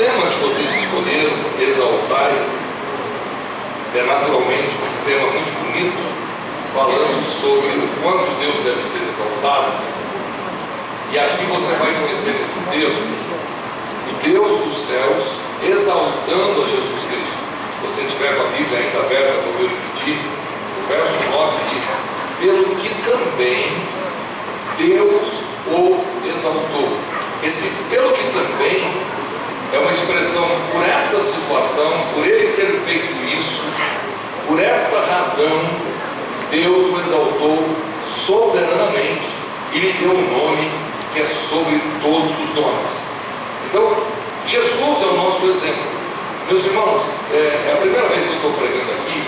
tema que vocês escolheram, exaltar, é naturalmente um tema muito bonito, falando sobre o quanto Deus deve ser exaltado. E aqui você vai conhecer nesse texto o Deus dos céus exaltando a Jesus Cristo. Se você tiver com a Bíblia ainda aberta, como eu lhe pedi, o verso 9 diz: pelo que também Deus o exaltou. Esse pelo que também é uma expressão por essa situação, por ele ter feito isso, por esta razão, Deus o exaltou soberanamente e lhe deu um nome que é sobre todos os nomes. Então, Jesus é o nosso exemplo. Meus irmãos, é a primeira vez que eu estou pregando aqui,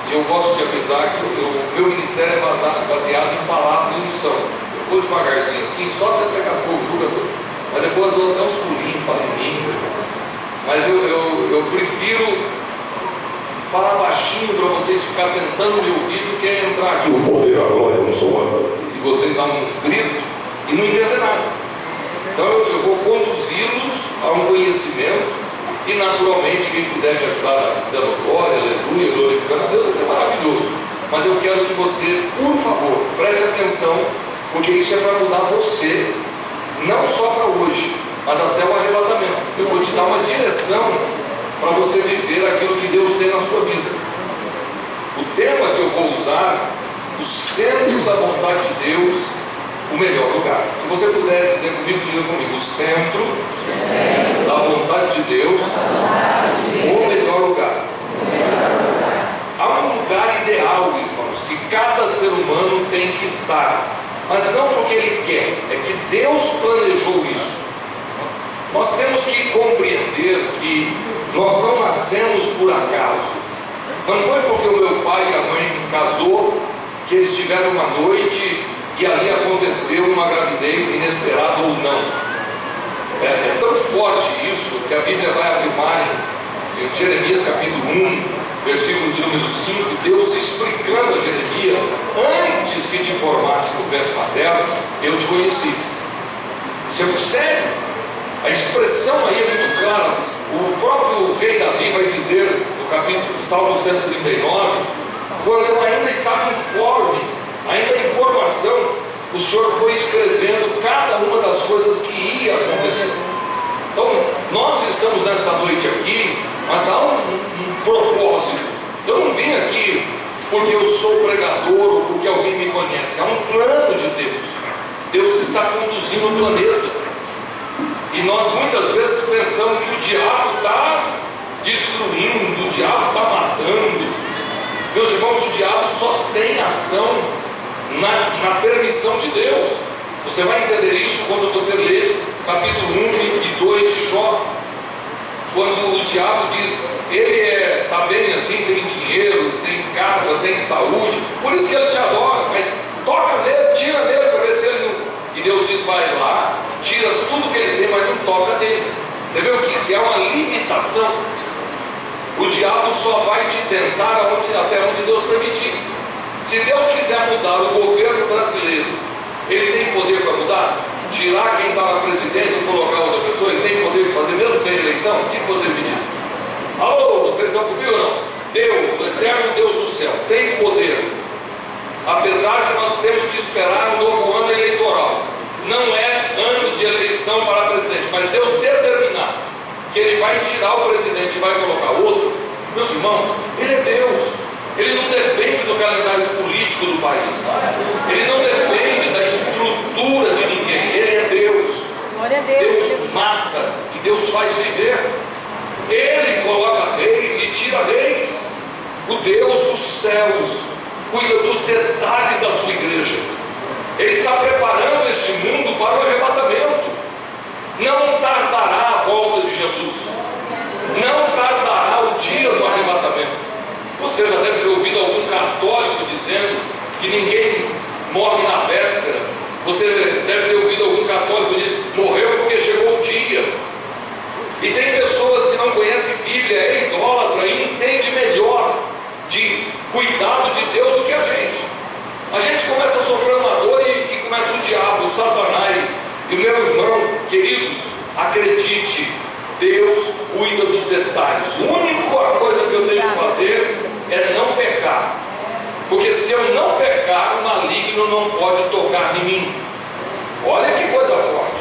e eu gosto de avisar que o meu ministério é baseado em palavra e unção. Eu vou devagarzinho assim, só até pegar as gorduras, mas depois eu dou até uns pulinhos, falo em mim. Mas eu prefiro falar baixinho para vocês ficarem tentando me ouvir do que entrar aqui, o poder, a glória, não sou eu, e vocês dão uns gritos e não entendem nada. Então eu vou conduzi-los a um conhecimento, e naturalmente quem puder me ajudar dando glória, aleluia, glorificando a Deus, vai ser maravilhoso. Mas eu quero que você, por favor, preste atenção, porque isso é para mudar você, não só para hoje, mas até o arrebatamento. Eu vou te dar uma direção para você viver aquilo que Deus tem na sua vida. O tema que eu vou usar, o centro da vontade de Deus, o melhor lugar. Se você puder dizer comigo, diga comigo: o centro da vontade de Deus, o melhor lugar. Há um lugar ideal, irmãos, que cada ser humano tem que estar, mas não porque ele quer, é que Deus planejou isso. Nós temos que compreender que nós não nascemos por acaso. Não foi porque o meu pai e a mãe casou que eles tiveram uma noite e ali aconteceu uma gravidez inesperada ou não. É tão forte isso que a Bíblia vai afirmar em Jeremias capítulo 1, versículo de número 5, Deus explicando a Jeremias: antes que te formasse no ventre materno, eu te conheci. Você percebe? A expressão aí é muito clara. O próprio rei Davi vai dizer no capítulo Salmo 139, quando eu ainda estava informe, ainda em formação, o Senhor foi escrevendo cada uma das coisas que ia acontecer. Então, nós estamos nesta noite aqui, mas há um propósito. Eu não vim aqui porque eu sou pregador ou porque alguém me conhece. Há um plano de Deus. Deus está conduzindo o planeta. E nós muitas vezes pensamos que o diabo está destruindo, o diabo está matando. Meus irmãos, o diabo só tem ação na permissão de Deus. Você vai entender isso quando você lê capítulo 1 e 2 de Jó, quando o diabo diz: ele está bem assim, tem dinheiro, tem casa, tem saúde, por isso que ele te adora, mas toca nele, tira nele para ver se ele não... E Deus diz: vai lá, tira tudo que ele tem, mas não toca nele. Você vê o que é uma limitação? O diabo só vai te tentar até onde Deus permitir. Se Deus quiser mudar o governo brasileiro, ele tem poder para mudar? Tirar quem está na presidência e colocar outra pessoa? Ele tem poder de fazer mesmo sem eleição? O que você me diz? Alô, vocês estão comigo ou não? Deus, o eterno Deus do céu, tem poder. Apesar que nós temos que esperar um novo ano eleitoral. Não é ano de eleição para presidente, mas Deus determinar que ele vai tirar o presidente e vai colocar outro. Meus irmãos, ele é Deus. Ele não depende do calendário político do país. Ele não depende da estrutura de ninguém. Ele é Deus. Glória a Deus. Deus mata e Deus faz viver. Ele coloca reis e tira reis. O Deus dos céus cuida dos detalhes da sua igreja. Ele está preparando este mundo para o arrebatamento. Não tardará a volta de Jesus. Não tardará o dia do arrebatamento. Você já deve ter ouvido algum católico dizendo que ninguém morre na véspera. Você deve ter ouvido algum católico que diz: morreu porque chegou o dia. E tem pessoas que não conhecem Bíblia, é idólatra e entende melhor de cuidado de Deus do que a gente. A gente começa a sofrer uma dor e começa o diabo, o Satanás. E meu irmão, queridos, acredite, Deus cuida dos detalhes. A única coisa que eu tenho que fazer é não pecar. Porque se eu não pecar, o maligno não pode tocar em mim. Olha que coisa forte.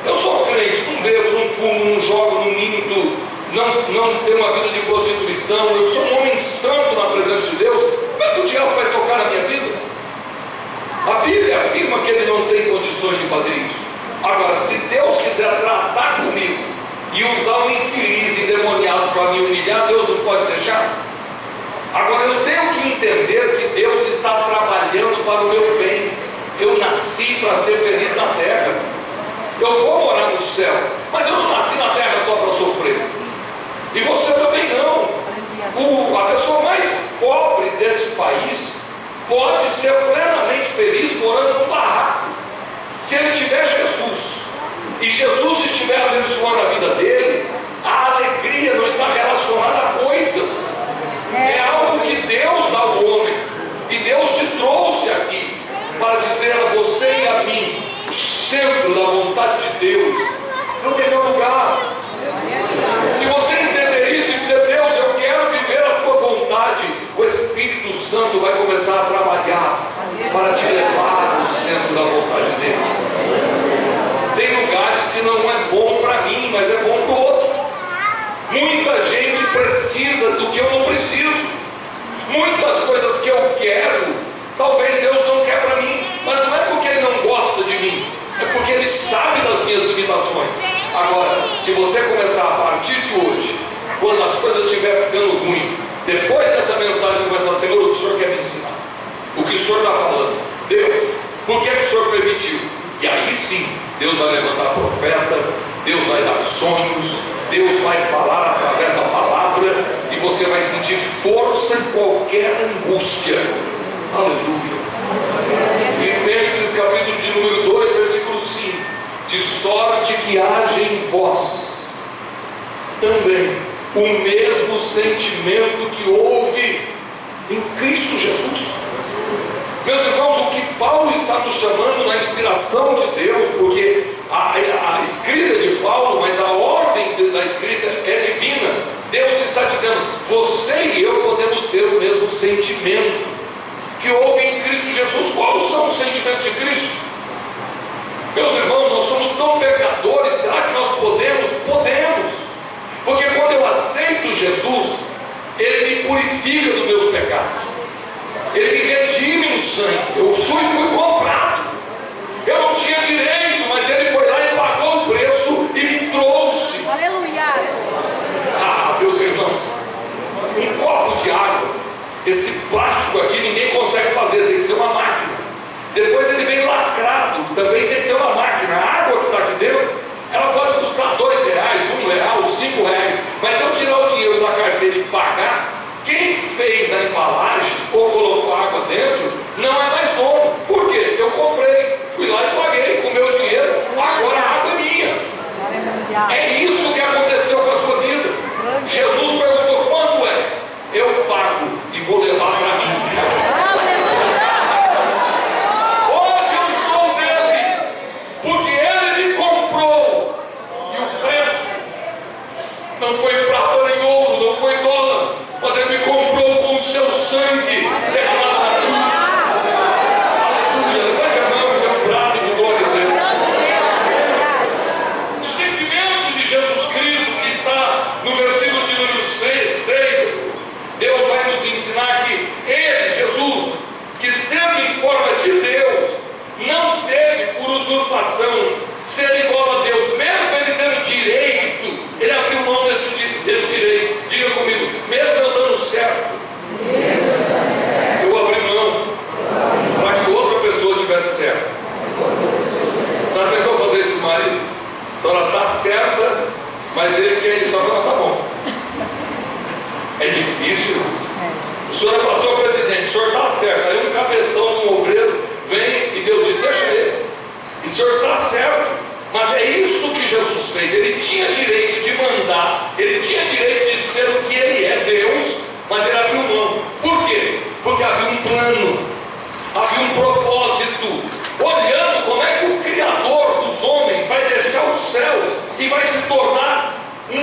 Eu sou crente, não bebo, não fumo, não jogo, não minto, não tenho uma vida de prostituição. Eu sou um homem santo na presença de Deus. Como é que o diabo vai tocar na minha vida? A Bíblia afirma que ele não tem condições de fazer isso. Agora, se Deus quiser tratar comigo e usar um infeliz endemoniado para me humilhar, Deus não pode deixar. Agora, eu tenho que entender que Deus está trabalhando para o meu bem. Eu nasci para ser feliz na terra. Eu vou morar no céu, mas eu não nasci na terra só para sofrer. E você também não. A pessoa mais pobre desse país pode ser plenamente feliz morando num barraco. Se ele tiver Jesus, e Jesus estiver abençoando a vida dele, a alegria não está relacionada a coisas. É algo que Deus dá ao homem. E Deus te trouxe aqui para dizer a você e a mim, o centro da vontade de Deus, no primeiro lugar. Se você entender isso e dizer, Deus, eu quero viver a tua vontade, o Espírito Santo vai começar a trabalhar para te levar ao centro da vontade de Deus. Tem lugares que não é bom para mim, mas é bom para o outro. Muita gente precisa do que eu não preciso. Muitas coisas que eu quero, talvez Deus não quer para mim, mas não é porque Ele não gosta de mim, é porque Ele sabe das minhas limitações. Agora, se você começar a partir de hoje, quando as coisas estiverem ficando ruins, depois dessa mensagem começar, Senhor, o que o Senhor quer me ensinar? O que o Senhor está falando? Deus, por que o Senhor permitiu? E aí sim, Deus vai levantar profeta, Deus vai dar sonhos, Deus vai falar através da palavra, e você vai sentir força em qualquer angústia. Aleluia. Filipenses capítulo de número 2, versículo 5. De sorte que haja em vós também o mesmo sentimento que houve em Cristo Jesus. Meus irmãos, o que Paulo está nos chamando na inspiração de Deus, porque a escrita de Paulo, mas a ordem da escrita é divina. Deus está dizendo, você e eu podemos ter o mesmo sentimento que houve em Cristo Jesus. Quais são os sentimentos de Cristo? Meus irmãos, nós somos tão pecadores, será que nós podemos? Podemos, porque quando eu aceito Jesus, Ele me purifica dos meus pecados. Ele me redime no sangue. Eu fui comprado. Eu não tinha direito, mas Ele foi lá e pagou o preço e me trouxe. Aleluias. Meus irmãos, um copo de água, esse plástico aqui ninguém consegue fazer, tem que ser uma máquina. Depois ele vem lacrado, também tem que ter uma máquina. A água que está aqui dentro, ela pode custar R$2, R$1, R$5, mas se eu tirar o dinheiro da carteira e pagar, quem fez a embalagem ou colocou água dentro não é mais dono. Por quê? Eu comprei, fui lá e paguei com o meu dinheiro, agora a água é minha. É isso que aconteceu com a sua vida. Jesus perguntou, quanto é? Eu pago e vou levar para mim. Hoje eu sou dele, porque Ele me comprou, e o preço não foi prata nem ouro, não foi dólar, mas Ele me comprou com o seu sangue derramado na cruz. Aleluia, levante a mão e dê um brado de glória a Deus. O sentimento de Jesus Cristo que está no versículo de número 6, Deus vai nos ensinar que Ele, Jesus, que sendo em forma de Deus, não teve por usurpação ser igual a Deus, mesmo Ele tendo direito, Ele abriu mão desse direito. Diga comigo, mesmo eu dando certo, eu abri mão para que outra pessoa tivesse certo. Já tentou fazer isso com o marido? A senhora está certa, mas ele quer isso, agora está bom. É difícil, irmãos. O senhor é pastor presidente, o senhor está certo. Aí um cabeção, um obreiro, vem e Deus diz, deixa ele. E o senhor está certo, mas é isso que Jesus fez. Ele tinha direito de mandar, ele tinha direito de ser o que ele é, Deus, mas ele abriu mão. Por quê? Porque havia um plano, havia um propósito, olhando como é que o Criador dos homens vai deixar os céus e vai se tornar um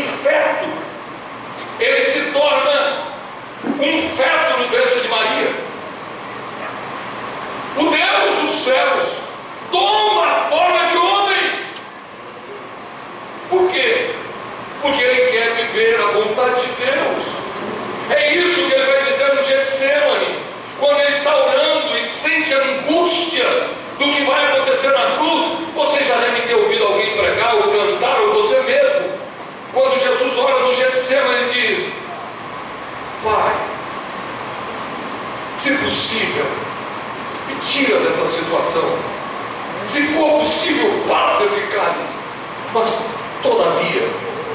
Por quê? Porque ele quer viver a vontade de Deus. É isso que ele vai dizer no Getsemane, quando ele está orando e sente a angústia do que vai acontecer na cruz. Você já deve ter ouvido alguém pregar ou cantar, ou você mesmo. Quando Jesus ora no Getsemane, ele diz: Pai, se possível, me tira dessa situação. Se for possível, passa esse cálice, mas todavia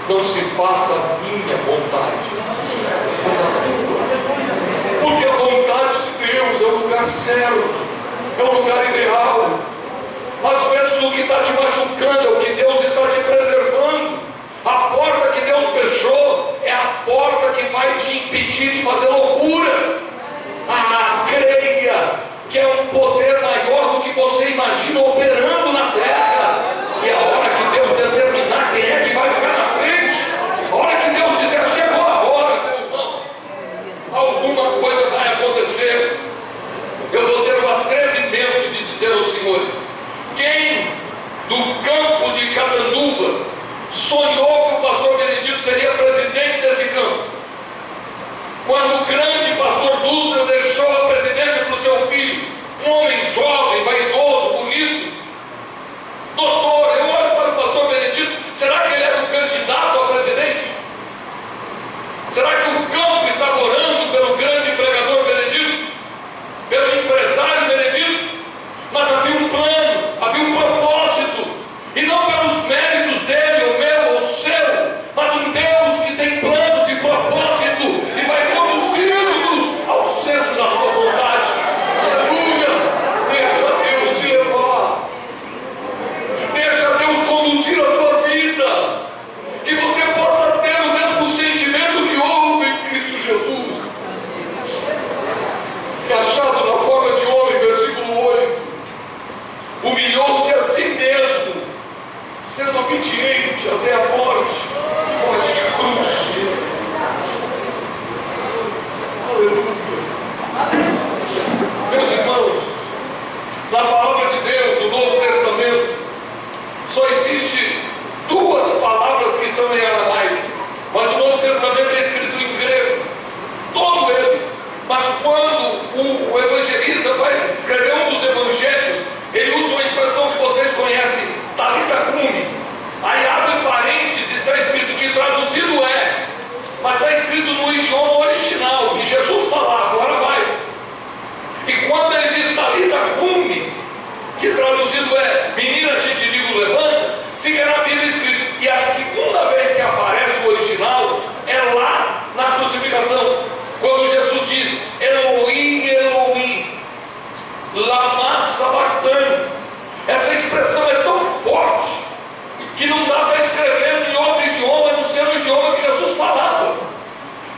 não se faça a minha vontade, mas a tua. Porque a vontade de Deus é o lugar certo, é o lugar ideal. Às vezes o que está te machucando é o que Deus está te preservando. A porta que Deus fechou é a porta que vai te impedir de fazer loucura. Creia que é um poder maior do que você imagina operando na terra. E a hora que Deus determinar quem é que vai ficar na frente, a hora que Deus disser chegou a hora, meu irmão, alguma coisa vai acontecer. Eu vou ter o atrevimento de dizer aos senhores: quem do campo de Catanduva sonhou que o pastor Benedito seria presidente desse campo? Quando o grande pastor Dutra deixou a presidência para o seu filho, um homem jovem, vaidoso, bonito, doutor, eu olho para o pastor Benedito, será que ele era um candidato a presidente? Será que o campo estava orando pelo grande pregador Benedito? Pelo empresário Benedito? Mas havia um plano, havia um propósito, e não pelos méritos dele, ou meu, ou seu, mas um Deus que tem planos e propósito, e vai conduzi-los ao centro da sua vontade. Aleluia! Deixa Deus te levar, deixa Deus conduzir a tua vida, que você possa ter o mesmo sentimento que houve em Cristo Jesus. Achado na forma de homem, versículo 8, humilhou-se a si mesmo, sendo obediente até a morte de cruz. Aleluia. Meus irmãos, na palavra de Deus, no Novo Testamento, só existe duas palavras que estão em aramaico, mas o Novo Testamento é escrito em grego, todo ele. Mas quando o evangelista vai escrever um dos evangelhos, ele usa uma expressão que vocês conhecem, Talita Cumi. Aí abre parênteses, está escrito que traduzido é, mas está escrito no idioma original, que Jesus falava, agora vai. E quando ele diz Talita Cumi, que traduzido é, menina, te digo, levanta, fica na Bíblia escrito. E a segunda vez que aparece o original é lá na crucificação, quando Jesus diz: Elohim, Elohim, lama sabachthani. Essa expressão é tão forte que não dá para escrever em outro idioma, a não ser no idioma que Jesus falava.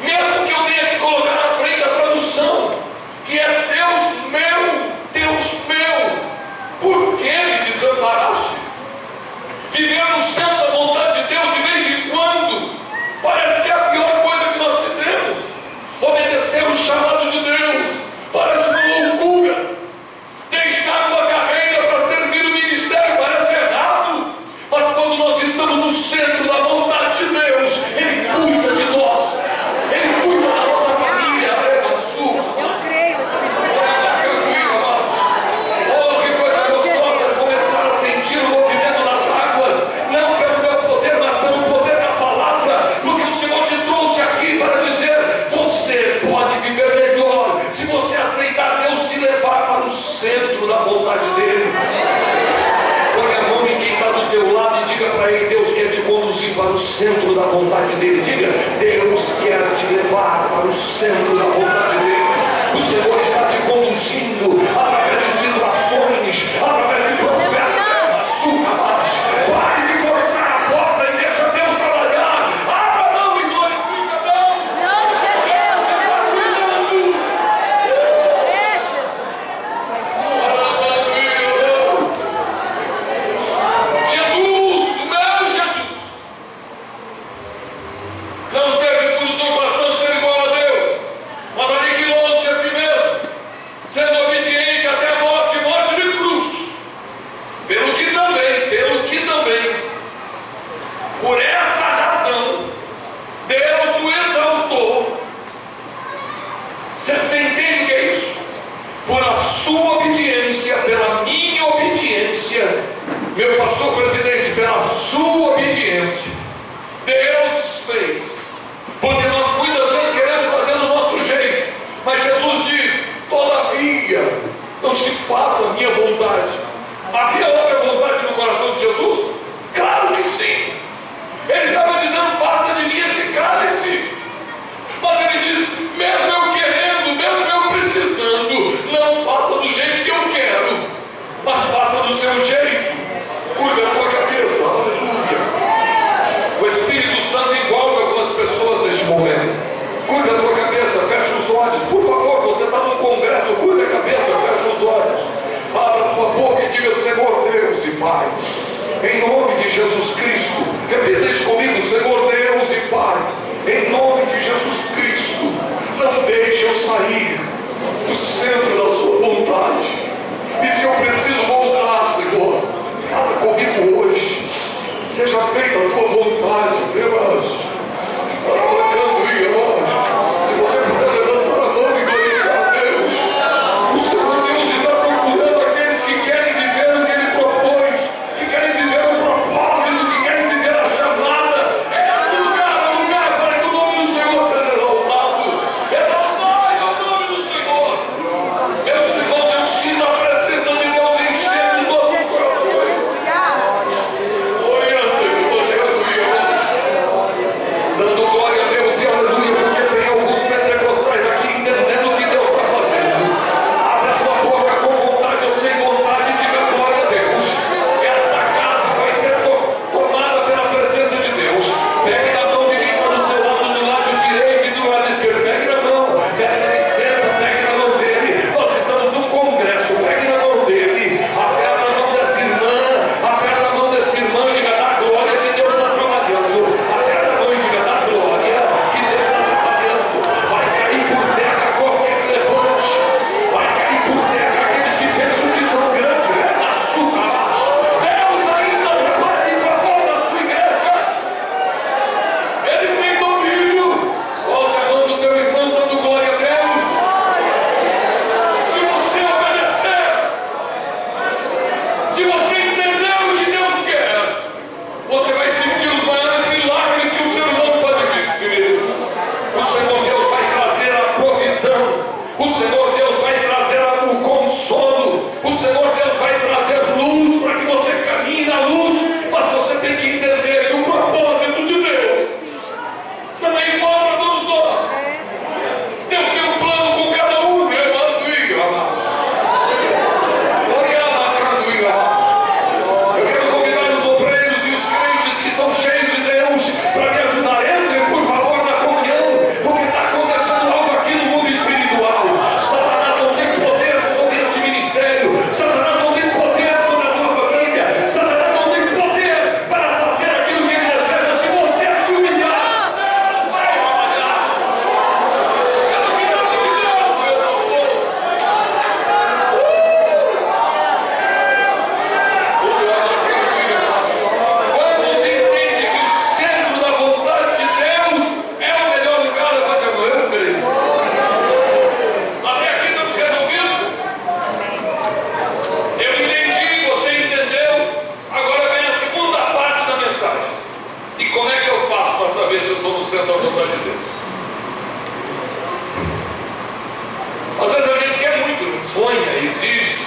Mesmo que eu tenha que colocar na frente a tradução, que é Deus meu, por que me desamparaste? Viver no centro da vontade de Deus de vez em quando parece que é a pior coisa que nós fizemos. Obedecer o chamado de Deus parece uma loucura. Deixar uma carreira para servir o ministério parece errado. Mas quando nós estamos no centro da vontade de Deus, Ele cuida de nós, Ele cuida da nossa família. Eu creio, Espírito Santo. Oh, que coisa gostosa começar a sentir o movimento das águas, não pelo meu poder, mas pelo poder da palavra, porque o Senhor te trouxe aqui para dizer: você pode viver melhor se você aceitar Deus te levar para o centro da vontade dEle. Põe a mão em quem está do teu lado e diga para ele: Deus quer te conduzir para o centro da vontade dEle. Diga: Deus quer te levar para o centro da vontade dEle. O Senhor está te conduzindo através de situações, através de profetas. Pare de forçar a porta e deixa Deus trabalhar. Abra a mão e glorifica Deus. Glória a Deus. Deus está cuidando. É, Jesus. Jesus, o meu Jesus, não teve por usurpação ser igual a Deus, mas aniquilou-se a si mesmo, O Espírito Santo envolve algumas pessoas neste momento. Curva a tua cabeça, fecha os olhos. Por favor, você está num congresso, curva a cabeça, fecha os olhos. Abra a tua boca e diga: Senhor Deus e Pai, em nome de Jesus Cristo, repita isso comigo: Senhor Deus e Pai, em nome de Jesus Cristo, não deixe eu sair do centro da sua vontade. E se eu preciso voltar, Senhor, fala comigo hoje. Seja feita a tua vontade, Deus. Se você puder levantar a mão e glorificar a Deus, o Senhor Deus está procurando aqueles que querem viver o que Ele propôs, que querem viver o propósito, que querem viver a chamada. É este lugar para que o nome do Senhor seja exaltado. Exaltai o nome do Senhor. Meus irmãos, eu sinto a presença de Deus enchendo os nossos corações. Dando glória a Deus e aleluia, porque tem alguns pentecostais aqui entendendo o que Deus está fazendo. Abre a tua boca com vontade ou sem vontade e diga glória a Deus. Esta casa vai ser tomada pela presença de Deus. Pegue na mão de quem está do seu lado, do lado direito e do lado esquerdo. Pegue na mão, peça licença, pegue na mão dele. Nós estamos num congresso, pegue na mão dele. Aperta a mão dessa irmã, aperta a mão desse irmão e diga: dá glória que Deus está trabalhando. Aperta a mão e diga: dá glória que Deus está trabalhando. Vai cair por terra qualquer que levante. Vai cair por terra aqueles que pensam que são grandes. Deus ainda trabalha em favor da sua igreja. Ele tem domínio. Solte a mão do teu irmão dando glória a Deus. Se você obedecer, se você entender o que Deus quer, você vai sentir os maiores milagres que o ser humano pode viver. O Senhor Deus vai trazer a provisão. O Senhor Deus vai trazer o consolo. O Senhor Deus vai trazer luz para que você caminhe na luz. Mas você tem que entender que o propósito de Deus não é igual para todos nós. Deus tem um plano com cada um. Eu quero convidar os obreiros e os crentes que são cheios de Deus para me ajudar. Entrem, por favor, na comunhão, porque está acontecendo algo aqui no mundo espiritual. Satanás não tem poder sobre este ministério. Satanás não tem poder sobre a tua família. Satanás não tem poder para fazer aquilo que ele deseja se você se humilhar. Vai trabalhar. Quero que Deus me dê, meu amor. Quando se entende que o centro da vontade de Deus é o melhor lugar, levante a mão. Eu creio. Até aqui estamos resolvidos? Eu entendi, você entendeu. Agora vem a segunda parte da mensagem. E como é que eu faço para saber se eu estou no centro da vontade de Deus? Às vezes a gente quer muito, né? Sonha, exige.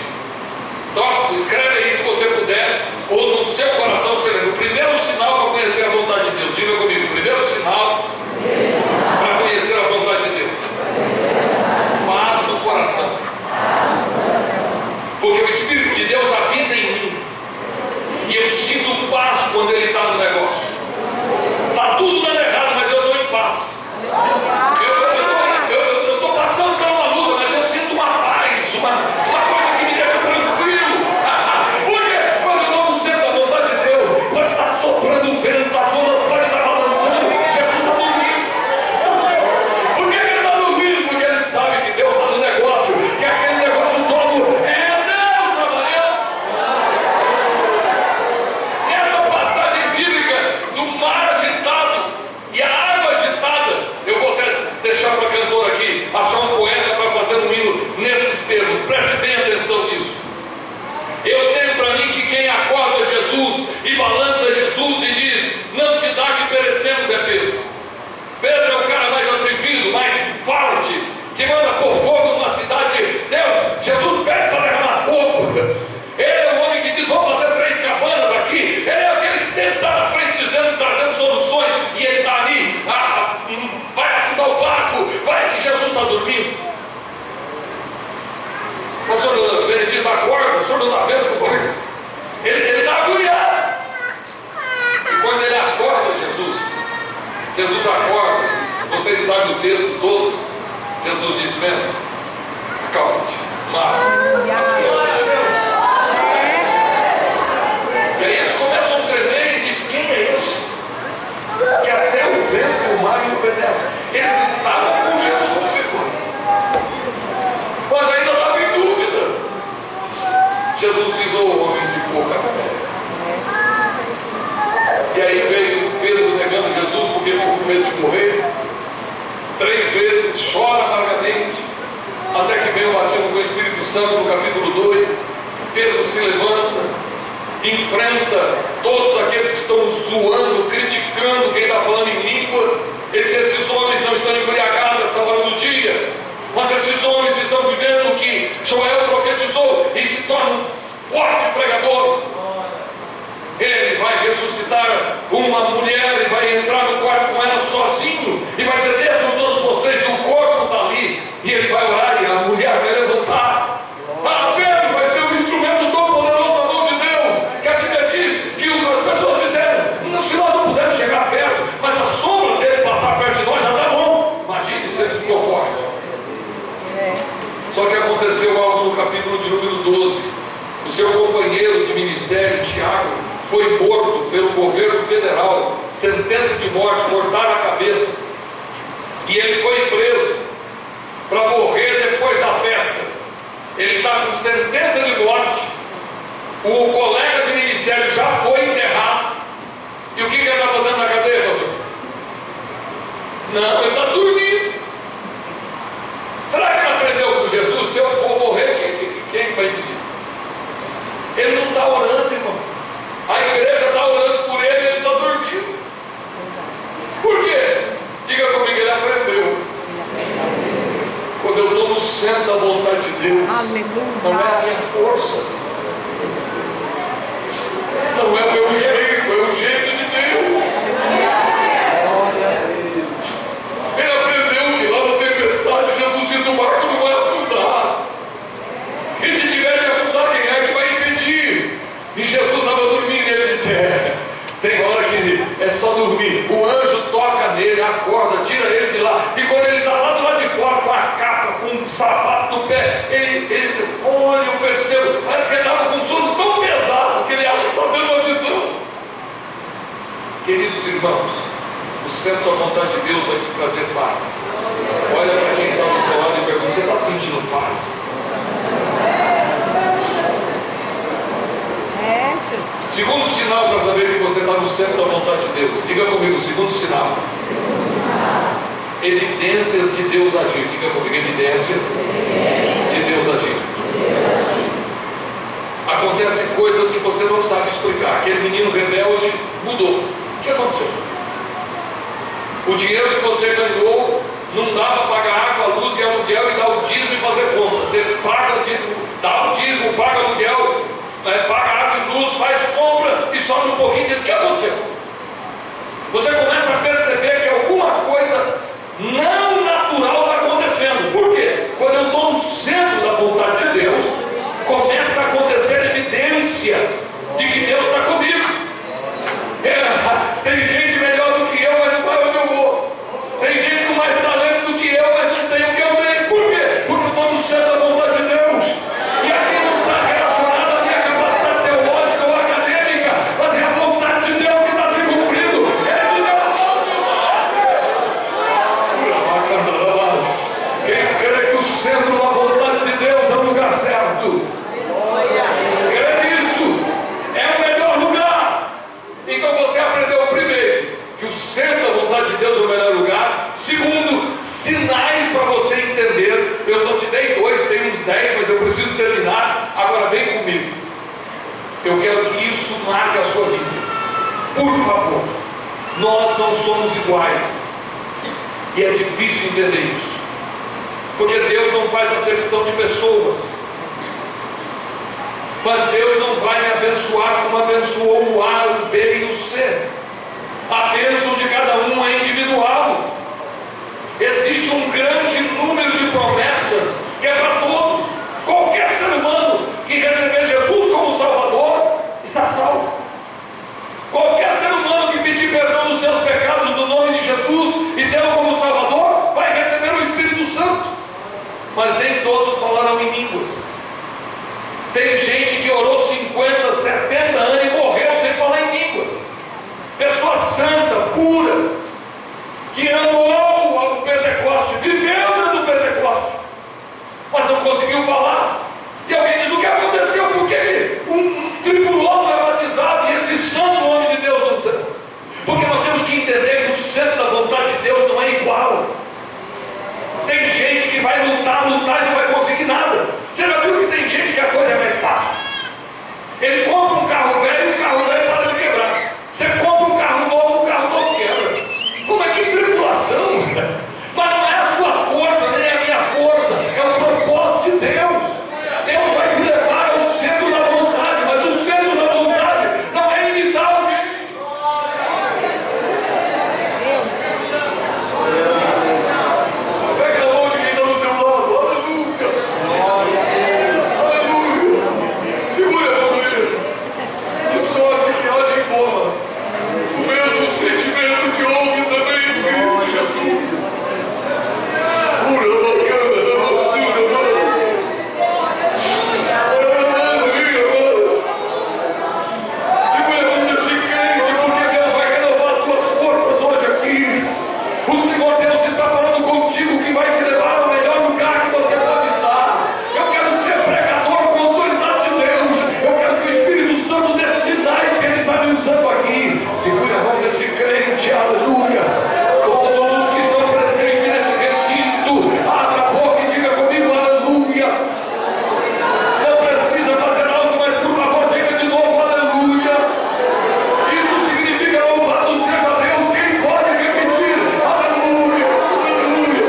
Então, escreve aí se você puder, ou no seu coração você lembra. O primeiro sinal para conhecer a vontade de Deus, diga comigo: o primeiro sinal para conhecer a vontade de Deus, paz no coração. Porque o Espírito de Deus habita em mim, e eu sinto paz quando Ele está no negócio. Está tudo dando errado, mas eu estou em paz. sabe o texto todo. Jesus disse mesmo: acalma-te, E aí eles começam a tremer e dizem: quem é esse? Que até o vento e o mar lhe obedecem. Eles estavam com Jesus, irmão, mas ainda estavam em dúvida. Jesus diz: ô homens de pouca fé. E aí veio Pedro negando Jesus porque ficou com medo de morrer. 3 vezes chora amargamente, até que vem o batismo com o Espírito Santo no capítulo 2. Pedro se levanta, enfrenta todos aqueles que estão zoando, criticando quem está falando em língua. Esses homens não estão embriagados essa hora do dia, mas esses homens estão vivendo o que Joel profetizou e se torna um forte pregador. Ele vai ressuscitar uma mulher e vai entrar no quarto com ela sozinho e vai dizer: desçam todos vocês, e o corpo está ali, e ele vai orar e a mulher vai levantar. Pedro vai ser um instrumento tão poderoso na mão de Deus, que a Bíblia diz que as pessoas disseram: se nós não pudermos chegar perto, mas a sombra dele passar perto de nós já está bom. Imagine se ele ficou forte. Só que aconteceu algo no capítulo de número 12. O seu companheiro de ministério, Tiago, foi morto pelo governo federal, sentença de morte, cortaram a cabeça, e ele foi preso para morrer depois da festa. Ele está com sentença de morte, o colega de ministério já foi enterrado, e o que ele está fazendo na cadeia, pastor? Não, ele está dormindo. Será que ele aprendeu com Jesus? Se eu for morrer, quem vai impedir? Ele não está orando, irmão. A igreja está orando por ele e ele está dormindo. Por quê? Diga comigo, ele aprendeu. Quando eu estou no centro da vontade de Deus, não é a minha força, não é o meu jeito, é o jeito de Deus. Ele aprendeu que lá na tempestade Jesus disse: o barco não vai afundar. E se tiver de afundar, quem é que vai impedir? E Jesus estava dormindo e ele disse: tem hora que é só dormir. O anjo toca nele, acorda, tira ele de lá. E quando ele está lá do lado de fora, com a capa, com o sapato no pé, ele olha, eu percebo, parece que ele estava com um sono tão pesado que ele acha que está tendo uma visão. Queridos irmãos, o centro da vontade de Deus vai te trazer paz. Olha para quem está do seu lado e pergunta: você está sentindo paz? Segundo sinal para saber que você está no centro da vontade de Deus. Diga comigo, segundo sinal. Evidências de Deus agir. Diga comigo, evidências de Deus agir. Acontecem coisas que você não sabe explicar. Aquele menino rebelde mudou. O que aconteceu? O dinheiro que você ganhou não dá para pagar água, luz e aluguel e dar o dízimo e fazer conta. Você paga o dízimo, dá o dízimo, paga aluguel, paga água e luz, faz compra e sobe um pouquinho e diz: o que aconteceu? Você começa a perceber que alguma coisa não natural está acontecendo. Por quê? Quando eu estou no centro da vontade de Deus, começa a acontecer evidências de que Deus está comigo. Tem gente melhor do que eu, mas não vai onde eu vou. Tem gente com mais talento do que eu, mas não tem o que eu tenho. Por quê? Porque eu estou no centro da vontade de Deus. E aqui não está relacionado à minha capacidade teológica ou acadêmica, mas é a vontade de Deus que está se cumprindo. Quem crê que o centro da vontade de Deus é o lugar certo? Crê nisso? É o melhor lugar. Então você aprendeu primeiro que o centro da vontade de Deus é o melhor lugar. Segundo, sinais para você entender. Eu só te dei 2, tem uns 10, mas eu preciso terminar. Agora vem comigo. Eu quero que isso marque a sua vida. Por favor, nós não somos iguais. E é difícil entender isso, porque Deus não faz acepção de pessoas. Mas Deus não vai me abençoar como abençoou o A, o B e o C. A bênção de cada um é individual. Existe um grande número de promessas que é para todos. Qualquer ser humano que receber Jesus como Salvador está salvo. Qualquer ser humano que pedir perdão dos seus pecados no nome de Jesus e tê-lo como Salvador pura, que amou o Pentecoste, viveu dentro do Pentecoste, mas não conseguiu falar. E alguém diz: o que aconteceu? Por que um tribuloso é batizado e esse santo homem de Deus não será? Porque nós temos que entender que o centro da vontade de Deus não é igual. Tem gente que vai lutar e não vai conseguir nada. Você já viu que tem gente que a coisa é mais fácil? Ele compra um carro velho e o carro velho para de quebrar. Você compra um carro novo, o carro novo quebra. Como é que tribulação? Mas não é a sua força, nem a minha força, é o propósito de Deus. Deus vai te levar ao centro da vontade, mas o centro da vontade não é imitar alguém. Pega a mão de quem está no teu lado. Aleluia. Aleluia. Segura a mão dele. De sorte que haja em vós o mesmo sentimento que houve também em Cristo Jesus. Pura bacana da moçura, mano. Aleluia, mano. Segura a mão desse crente, porque Deus vai renovar as tuas forças hoje aqui. O Senhor Deus está falando contigo que vai te levar ao melhor lugar que você pode estar. Eu quero ser pregador com a autoridade de Deus. Eu quero que o Espírito Santo dê sinais que Ele está me usando aqui. Segura a mão desse crente, aleluia. Todos os que estão presentes nesse recinto, abra a boca e diga comigo, aleluia. Não precisa fazer algo, mas por favor diga de novo, aleluia. Isso significa louvado seja Deus. Quem pode repetir? Aleluia, aleluia.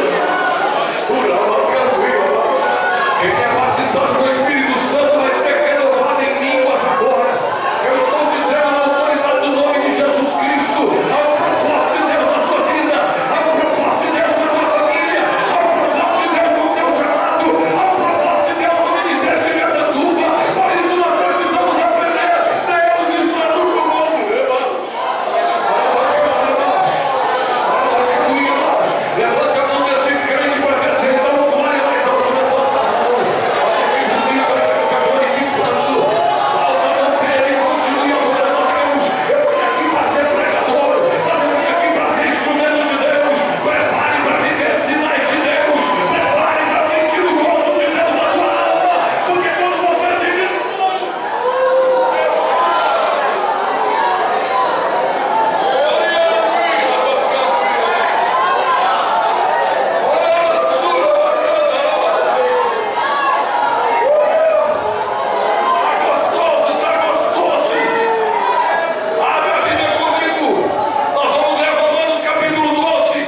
Quem é batizado com o Espírito Santo vai ser renovado em línguas agora. Eu estou dizendo na autoridade do nome de Jesus Cristo: há um propósito de Deus na sua vida, há um propósito de Deus na tua família, há um propósito de Deus no seu chamado, há um propósito de Deus no ministério de Cataduva. Por isso nós precisamos aprender. Deus está no comando. Levante a mão desse crente para ver se ele dá um glória mais alto. Levanta a mão. Olha que bonito, a igreja glorificando. Salva a mão dele e continue adorando a Deus. Eu vim aqui para ser pregador, mas eu vim aqui para ser instrumento de Deus. Prepare para viver sinais de Deus. Prepare para sentir o gozo de Deus na tua alma. Porque quando você se diz, tá gostoso. Abre a Bíblia comigo. Nós vamos ler Romanos capítulo 12.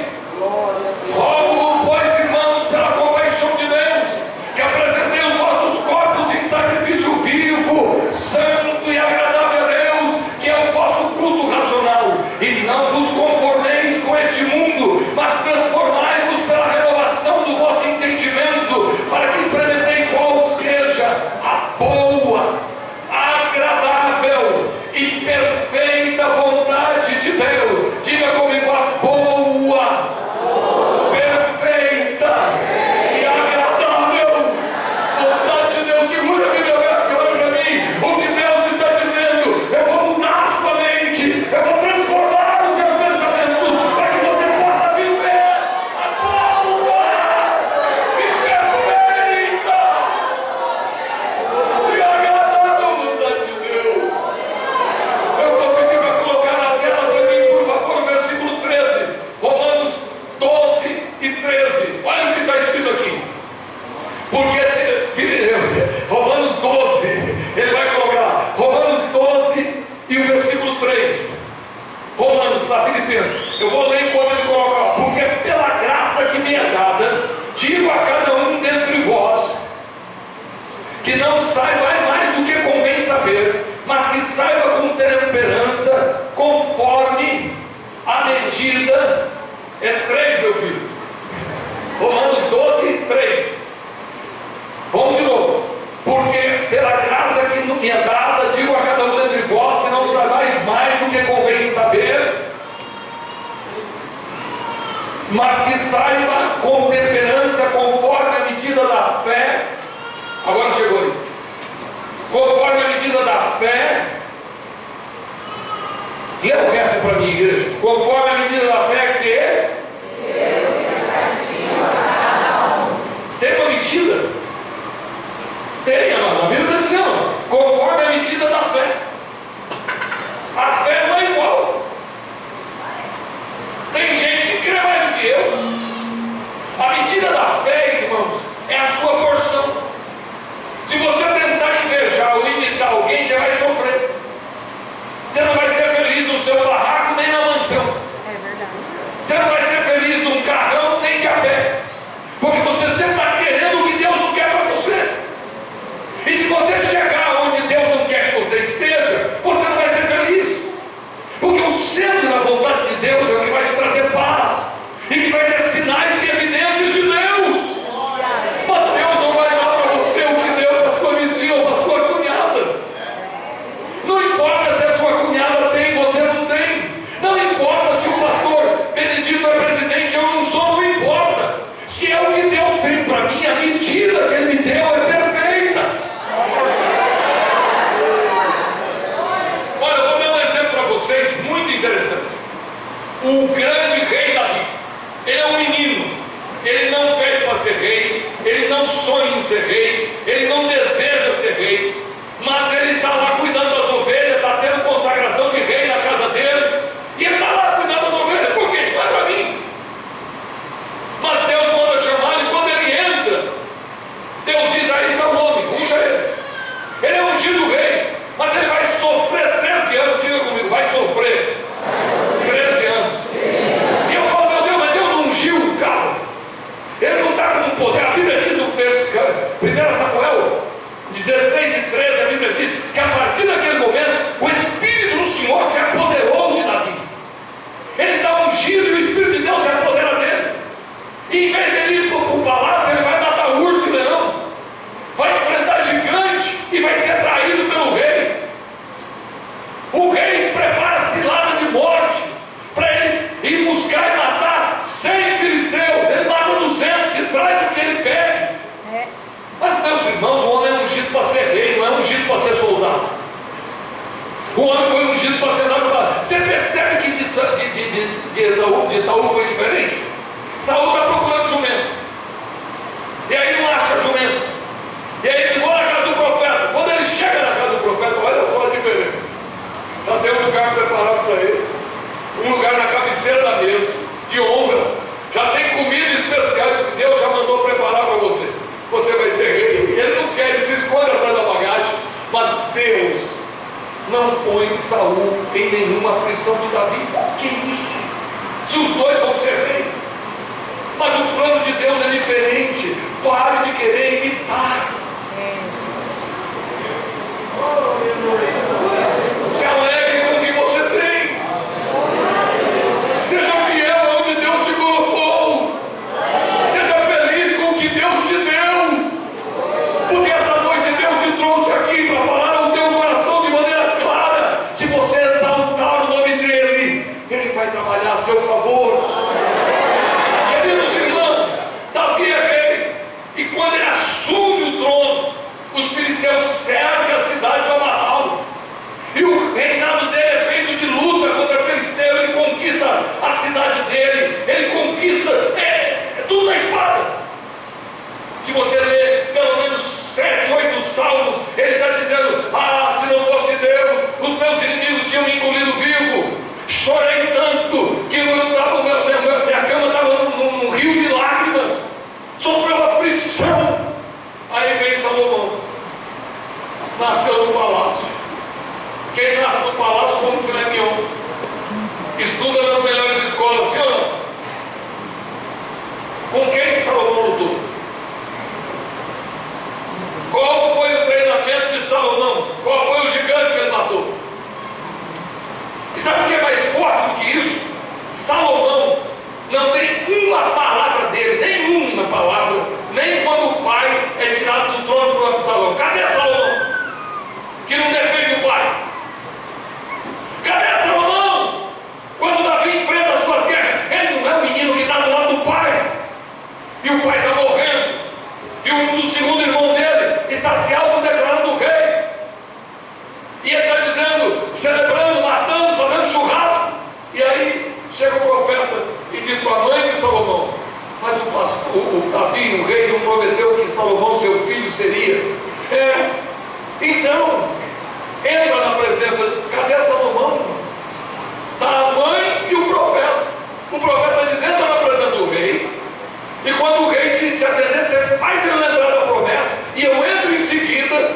Rogo, pois, irmãos, pela compaixão de Deus, que apresentei os vossos corpos em sacrifício vivo, santo e agradável a Deus, que é o vosso culto racional. E não vos conformeis com este mundo, mas transformai-vos pela renovação do vosso entendimento, para que experimentei qual seja a boa, agradável e perfeita vontade de Deus. Diga comigo: a boa, perfeita e agradável vontade de Deus. Segura a Bíblia aberta e olha para mim. O que Deus está dizendo: eu vou mudar a sua mente, eu vou transformar os seus pensamentos, para que você possa viver a boa e perfeita e agradável vontade de Deus. Eu vou pedir para colocar na tela para mim, por favor, o versículo 13. Romanos 12 e 13. Olha o que está escrito aqui. Porque Romanos 12, ele vai colocar Romanos 12 e o versículo 3. Romanos, na Filipenses. Eu vou ler enquanto ele coloca: porque pela graça que me é dada, digo a cada um dentre vós, que não saiba mais do que convém saber, mas que saiba com temperança, conforme a medida. É 3, meu filho. Romanos 12, 3. Vamos de novo. Porque pela graça que me é dada, digo a cada um dentre vós, que não saibais mais do que convém saber, mas que saiba com temperança, conforme a medida da fé. Agora chegou aí. Conforme a medida da fé. Lê o resto para mim, igreja. Conforme a O grande rei Davi, ele é um menino, ele não pede para ser rei, ele não sonha em ser rei, ele não deseja ser rei, mas ele está lá cuidando das ovelhas, está tendo consagração de rei na casa dele, e ele está lá cuidando das ovelhas, porque isso não é para mim. Mas Deus manda chamar, e quando ele entra, Deus diz: aí está o homem, puxa ele. Ele é ungido rei, mas ele vai sofrer 13 anos, diga comigo, vai sofrer 13 anos. E eu falo: meu Deus, mas Deus não ungiu o cara. Ele não está com poder. A Bíblia diz no texto, 1 Samuel 16 e 13, a Bíblia diz que a partir daquele momento, o Espírito do Senhor se apoderou de Davi. Ele está ungido e o Espírito de Deus se apodera dele. E em vez dele ir para o palácio, ele vai matar urso e leão, vai enfrentar gigante e vai ser traído pelo rei. O rei prepara cilada de morte para ele ir buscar e matar 100 filisteus. Ele mata 200 e traz o que ele pede. Mas, meus irmãos, o homem é ungido para ser rei, não é ungido para ser soldado. O homem foi ungido para ser soldado. Você percebe que de Saul foi diferente? Saul está procurando jumento, e aí não acha jumento, e aí ele vai na casa do profeta. Quando ele chega na casa do profeta, olha só a diferença. Já tem um lugar preparado para ele, um lugar na cabeceira da mesa, de honra, já tem comida especial. Esse Deus já mandou preparar para você. Você vai ser rei. Ele não quer, ele se esconde atrás da bagagem, mas Deus não põe Saul em nenhuma aflição de Davi. Que isso? Se os dois vão ser rei. Mas o plano de Deus é diferente. Pare de querer imitar. Se alegre com o que você tem. Seja fiel onde Deus te colocou. Seja feliz com o que Deus te deu. Porque essa noite Deus te trouxe aqui para falar ao teu coração de maneira clara. Se você exaltar o nome dele, ele vai trabalhar a seu favor. Queridos irmãos, Davi é rei, e quando ele assume o trono, os filisteus cercam a cidade para matá-lo, e o reinado dele é feito de luta contra o filisteu. Ele conquista a cidade dele, ele conquista, é tudo na espada. Se você ler pelo menos 7, 8 salmos, ele está dizendo: ah, se não fosse Deus, os meus inimigos tinham me engolido vivo. Chorei tanto que minha cama estava num rio de lágrimas, sofreu aflição. Aí vem Salomão, nasceu no palácio. Quem nasce no palácio como filé mignon, estuda nas melhores escolas, sim ou não? Com quem Salomão lutou? Qual foi o treinamento de Salomão? Qual foi o gigante que ele matou? E sabe o que é mais forte do que isso? Salomão não tem uma palavra dele, nenhuma palavra, nem quando o pai é tirado do trono para o Absalão. Cadê Salomão? Que não defende o pai. Cadê Salomão? Quando Davi enfrenta as suas guerras, ele não é o menino que está do lado do pai, e o pai está morrendo, e o segundo irmão dele está se autodeclarando rei, e ele está dizendo, celebrando, matando, fazendo churrasco. E aí chega o profeta e diz para a mãe de Salomão: mas o Davi, o rei, não prometeu que Salomão, seu filho, seria? Então entra na presença. Cadê Salomão? Está a mãe e o profeta. O profeta diz: entra na presença do rei, e quando o rei te atender, você faz ele lembrar da promessa, e eu entro em seguida,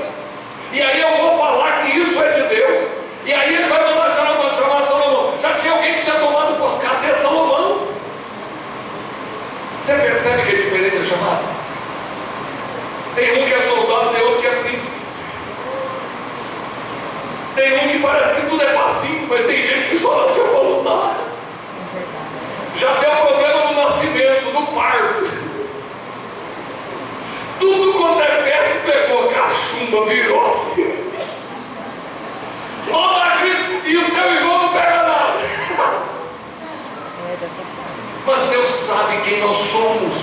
e aí eu vou falar que isso é de Deus, e aí ele vai mandar chamar Salomão. Já tinha alguém que tinha tomado posse. Cadê Salomão? Você percebe que é diferente a chamada? Tem um que é soldado, tem outro que é príncipe. Tem um que parece que tudo é facinho, mas tem gente que só nasceu para lutar. Já deu problema no nascimento, no parto. Tudo quanto é peste pegou, cachumba, virose. Toda a gripe, e o seu irmão não pega nada. Mas Deus sabe quem nós somos.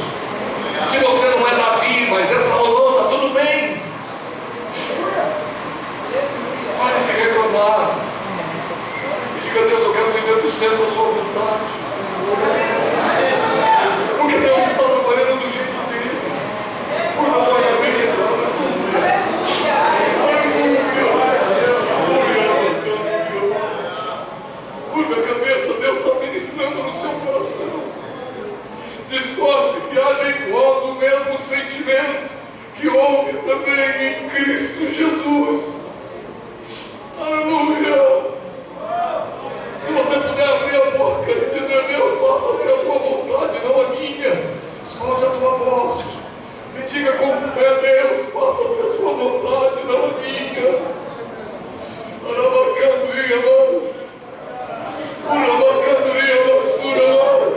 Se você não é Davi, mas é Salomão, está tudo bem. Pare de reclamar. E diga: Deus, eu quero viver do centro da sua vontade. vós o mesmo sentimento que houve também em Cristo Jesus. Aleluia! Se você puder abrir a boca e dizer: Deus, faça-se a tua vontade, não a minha. Solte a tua voz. Me diga com fé: Deus, faça-se a sua vontade, não a minha. Arabacandria, mano. Urabacandria, basura, mano.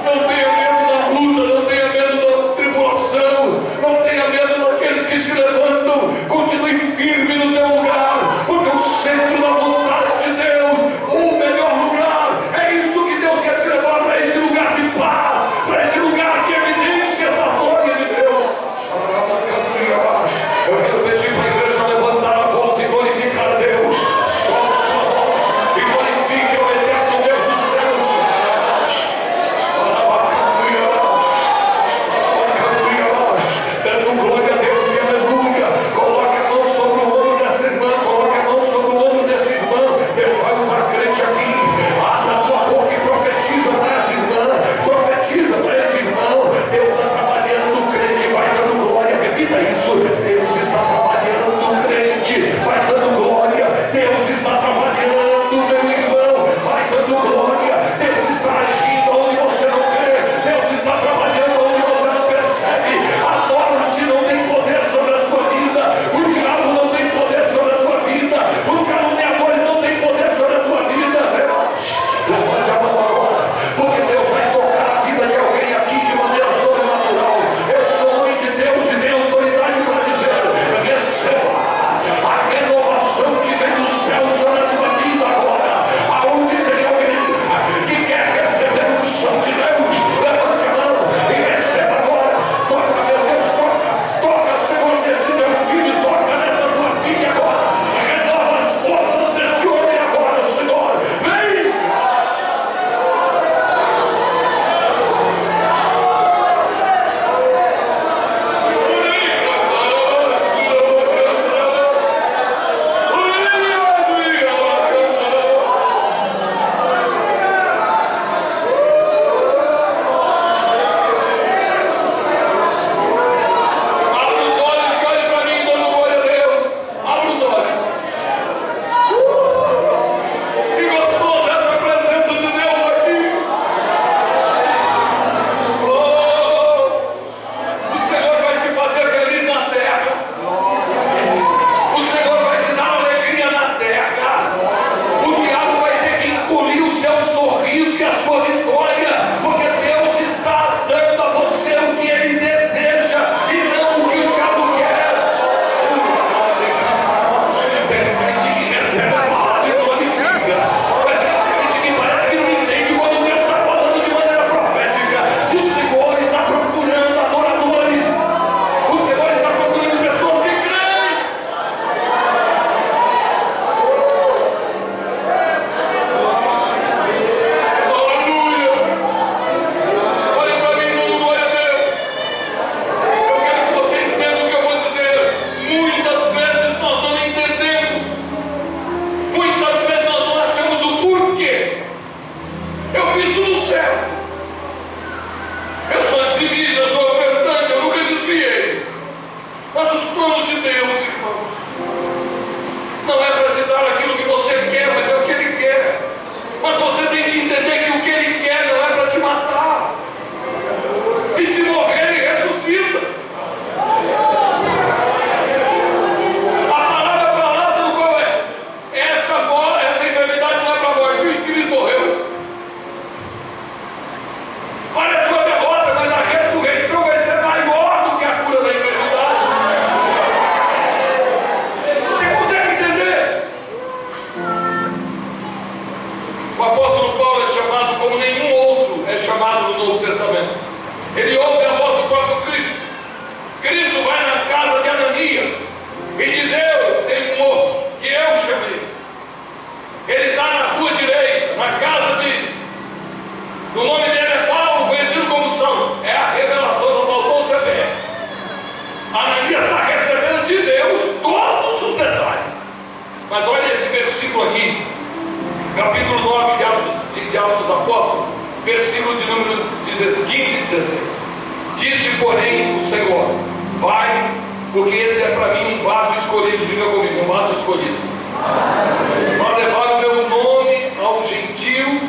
Não tenha medo da luta, não tenha medo da tribulação, não tenha medo daqueles que se levantam. Continue Versículo de número 15 e 16. Disse, porém, o Senhor: vai, porque esse é para mim um vaso escolhido. Diga comigo, um vaso escolhido, para levar o meu nome aos gentios,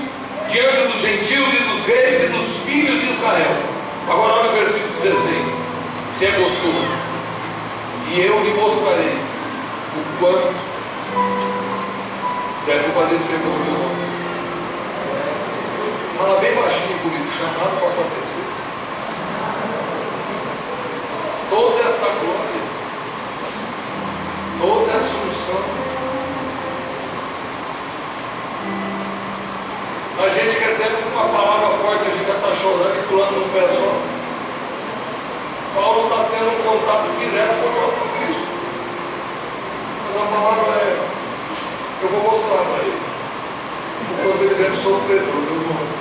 diante dos gentios e dos reis e dos filhos de Israel. Agora olha o versículo 16. Se é gostoso, e eu lhe mostrarei o quanto deve padecer pelo meu nome. Fala bem baixinho comigo, chamado para padecer. Toda essa glória, toda essa unção, a gente recebe uma palavra forte, a gente já está chorando e pulando num pé só. Paulo está tendo um contato direto com o próprio Cristo. Mas a palavra é: eu vou mostrar para ele o quanto ele deve sofrer pelo meu nome.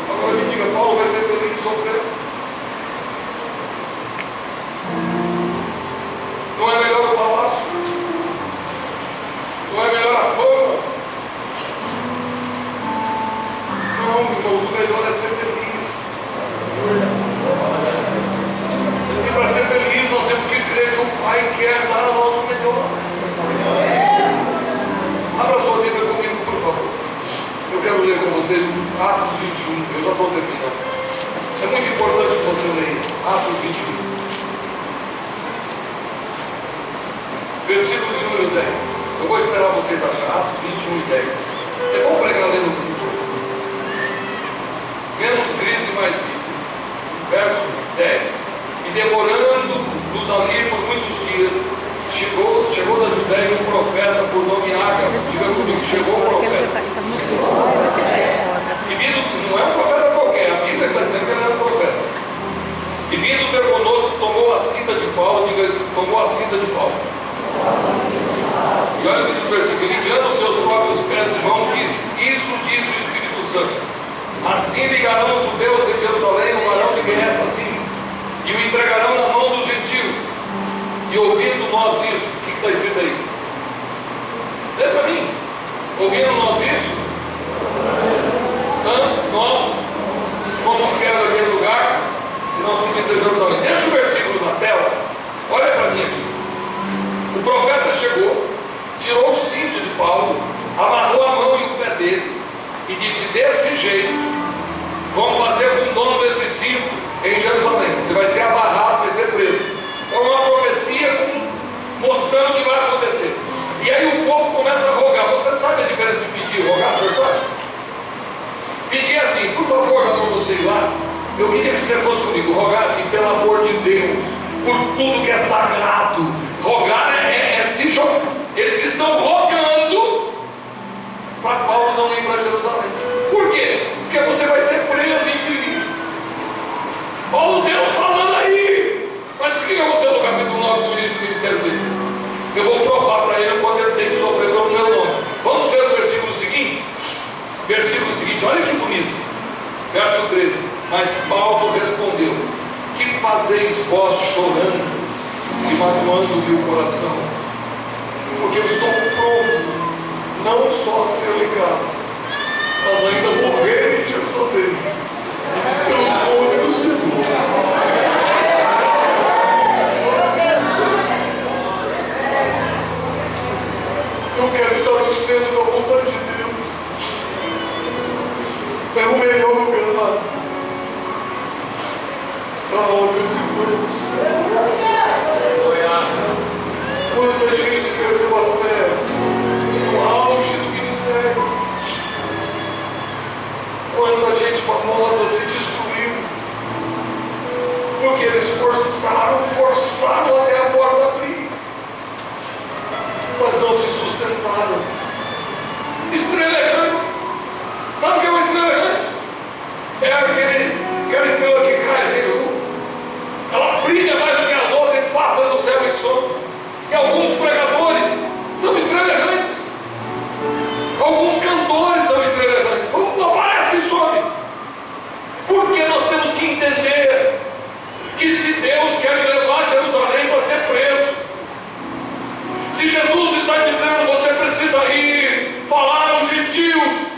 Agora me diga, Paulo vai ser feliz sofrendo? Não é melhor o palácio? Não é melhor a fama? Não, irmãos, o melhor é ser feliz. E para ser feliz nós temos que crer que o Pai quer dar a nós o melhor. Abra sua Bíblia comigo, por favor. Eu quero ler com vocês Atos 21. Eu já estou terminando. É muito importante que você leia Atos 21. Versículo de número 10. Eu vou esperar vocês achar Atos 21 e 10. É bom pregar lendo tudo. Menos grito e mais grito. Verso 10. E demorando-nos ali por muitos dias, chegou da Judéia um profeta por nome Ágabo. Diga comigo, chegou o profeta. E vindo, não é um profeta qualquer, a Bíblia está dizendo que ele era um profeta. E vindo ter conosco, tomou a cinta de Paulo. Diga, tomou a cinta de Paulo. E olha o que diz o versículo: ligando os seus próprios pés e mãos, disse: isso diz o Espírito Santo, assim ligarão os judeus em Jerusalém o varão de quem resta assim, e o entregarão na mão dos gentios. E ouvindo nós isso, o que está escrito aí? Lê para mim. Ouvindo nós isso, tanto nós como os que eram daquele lugar, e não subisse a Jerusalém. Deixa o versículo na tela, olha para mim aqui. O profeta chegou, tirou o cinto de Paulo, amarrou a mão e o pé dele, e disse: desse jeito, vamos fazer com o dono desse cinto em Jerusalém. Ele vai ser amarrado, vai ser preso. Então é uma profecia mostrando o que vai acontecer. E aí o povo começa a rogar. Você sabe a diferença de pedir e rogar? Você sabe? Pedir assim: por favor, dá para você ir lá. Eu queria que você fosse comigo. Rogar assim: pelo amor de Deus, por tudo que é sagrado. Rogar é se jogar. Eles estão rogando para Paulo não ir para Jerusalém. Por quê? Porque você vai ser preso em Cristo. Olha o Deus falando aí. Mas o que aconteceu no capítulo 9 do início do ministério dele? Eu vou provar para ele o quanto ele tem que sofrer pelo meu nome. Vamos ver o versículo seguinte? Versículo seguinte, olha que bonito. Verso 13. Mas Paulo respondeu: que fazeis vós chorando e magoando o meu coração? Porque eu estou pronto, não só a ser ligado, mas ainda morrer em Jerusalém, pelo nome do Senhor. Eu quero estar no centro da vontade de Deus. É o melhor lugar. Oh, meus irmãos, quanta gente perdeu a fé no auge do ministério. Quanta gente famosa se destruiu, porque eles forçaram até a porta abrir, mas não se sustentaram. Estrela errante. Sabe o que é uma estrela errante? É aquela estrela que cai assim, ela brilha mais do que as outras e passa no céu e some. E alguns pregadores são estrelas errantes. Alguns cantores são estrelas errantes. Aparece e some. Porque nós temos que entender que se Deus quer me levar a Jerusalém para ser preso, se Jesus está dizendo: você precisa ir falar aos gentios, gentios.